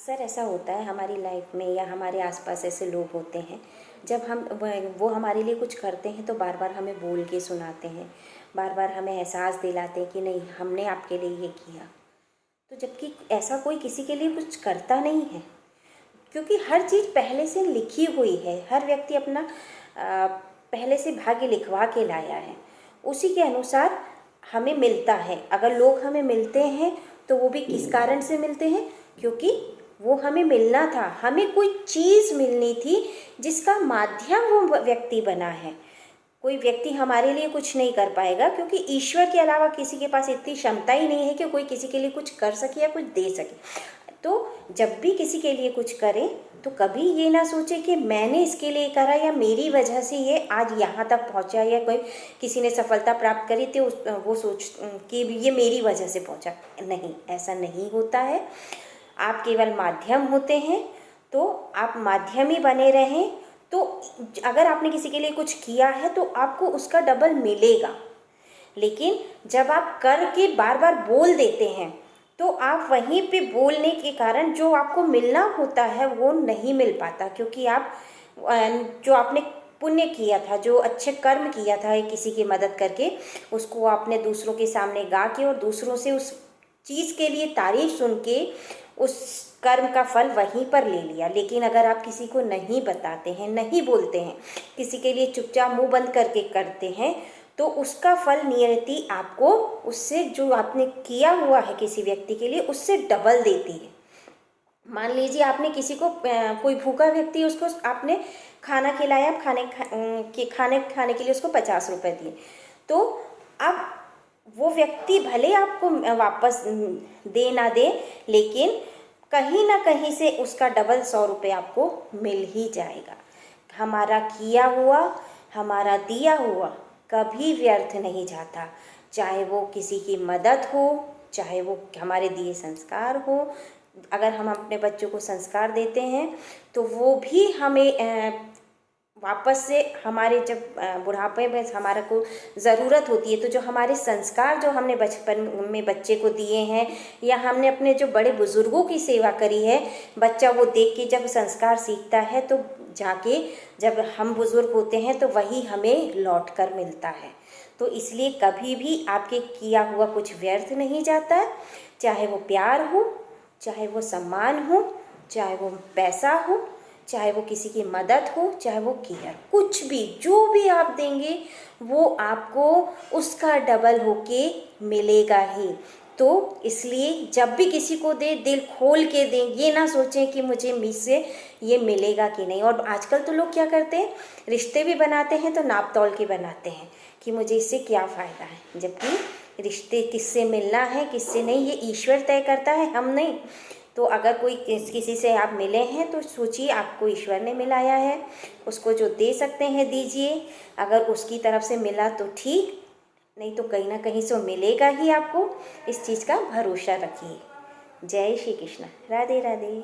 अक्सर ऐसा होता है हमारी लाइफ में या हमारे आसपास ऐसे लोग होते हैं, जब हम वो हमारे लिए कुछ करते हैं तो बार बार हमें बोल के सुनाते हैं, बार बार हमें एहसास दिलाते हैं कि नहीं हमने आपके लिए ये किया। तो जबकि ऐसा कोई किसी के लिए कुछ करता नहीं है, क्योंकि हर चीज़ पहले से लिखी हुई है। हर व्यक्ति अपना पहले से भाग्य लिखवा के लाया है, उसी के अनुसार हमें मिलता है। अगर लोग हमें मिलते हैं तो वो भी किस कारण से मिलते हैं, क्योंकि वो हमें मिलना था, हमें कोई चीज़ मिलनी थी जिसका माध्यम वो व्यक्ति बना है। कोई व्यक्ति हमारे लिए कुछ नहीं कर पाएगा, क्योंकि ईश्वर के अलावा किसी के पास इतनी क्षमता ही नहीं है कि कोई किसी के लिए कुछ कर सके या कुछ दे सके। तो जब भी किसी के लिए कुछ करें तो कभी ये ना सोचे कि मैंने इसके लिए करा या मेरी वजह से ये आज यहाँ तक पहुँचा, या कोई किसी ने सफलता प्राप्त करी तो वो सोच कि ये मेरी वजह से पहुँचा। नहीं, ऐसा नहीं होता है। आप केवल माध्यम होते हैं, तो आप माध्यम ही बने रहें। तो अगर आपने किसी के लिए कुछ किया है तो आपको उसका डबल मिलेगा। लेकिन जब आप करके बार बार बोल देते हैं तो आप वहीं पे बोलने के कारण जो आपको मिलना होता है वो नहीं मिल पाता, क्योंकि आप जो आपने पुण्य किया था, जो अच्छे कर्म किया था किसी की मदद करके, उसको आपने दूसरों के सामने गा के और दूसरों से उस चीज़ के लिए तारीफ सुन के उस कर्म का फल वहीं पर ले लिया। लेकिन अगर आप किसी को नहीं बताते हैं, नहीं बोलते हैं, किसी के लिए चुपचाप मुंह बंद करके करते हैं, तो उसका फल नियति आपको उससे जो आपने किया हुआ है किसी व्यक्ति के लिए उससे डबल देती है। मान लीजिए आपने किसी को कोई भूखा व्यक्ति, उसको आपने खाना खिलाया, खाने के लिए उसको 50 रुपये दिए, तो अब वो व्यक्ति भले आपको वापस दे ना दे, लेकिन कहीं ना कहीं से उसका डबल 100 रुपये आपको मिल ही जाएगा। हमारा किया हुआ, हमारा दिया हुआ कभी व्यर्थ नहीं जाता, चाहे वो किसी की मदद हो, चाहे वो हमारे दिए संस्कार हो। अगर हम अपने बच्चों को संस्कार देते हैं तो वो भी हमें वापस से हमारे जब बुढ़ापे में हमारा को ज़रूरत होती है, तो जो हमारे संस्कार जो हमने बचपन में बच्चे को दिए हैं, या हमने अपने जो बड़े बुज़ुर्गों की सेवा करी है, बच्चा वो देख के जब संस्कार सीखता है तो जाके जब हम बुज़ुर्ग होते हैं तो वही हमें लौट कर मिलता है। तो इसलिए कभी भी आपके किया हुआ कुछ व्यर्थ नहीं जाता, चाहे वो प्यार हो, चाहे वो सम्मान हो, चाहे वो पैसा हो, चाहे वो किसी की मदद हो, चाहे वो केयर, कुछ भी जो भी आप देंगे वो आपको उसका डबल होके मिलेगा ही। तो इसलिए जब भी किसी को दे, दिल खोल के दें, ये ना सोचें कि मुझे मुझसे ये मिलेगा कि नहीं। और आजकल तो लोग क्या करते हैं, रिश्ते भी बनाते हैं तो नाप तोल के बनाते हैं कि मुझे इससे क्या फ़ायदा है, जबकि रिश्ते किससे मिलना है किससे नहीं ये ईश्वर तय करता है, हम नहीं। तो अगर कोई किसी से आप मिले हैं तो सोचिए आपको ईश्वर ने मिलाया है, उसको जो दे सकते हैं दीजिए। अगर उसकी तरफ से मिला तो ठीक, नहीं तो कहीं ना कहीं से मिलेगा ही आपको। इस चीज़ का भरोसा रखिए। जय श्री कृष्ण। राधे राधे।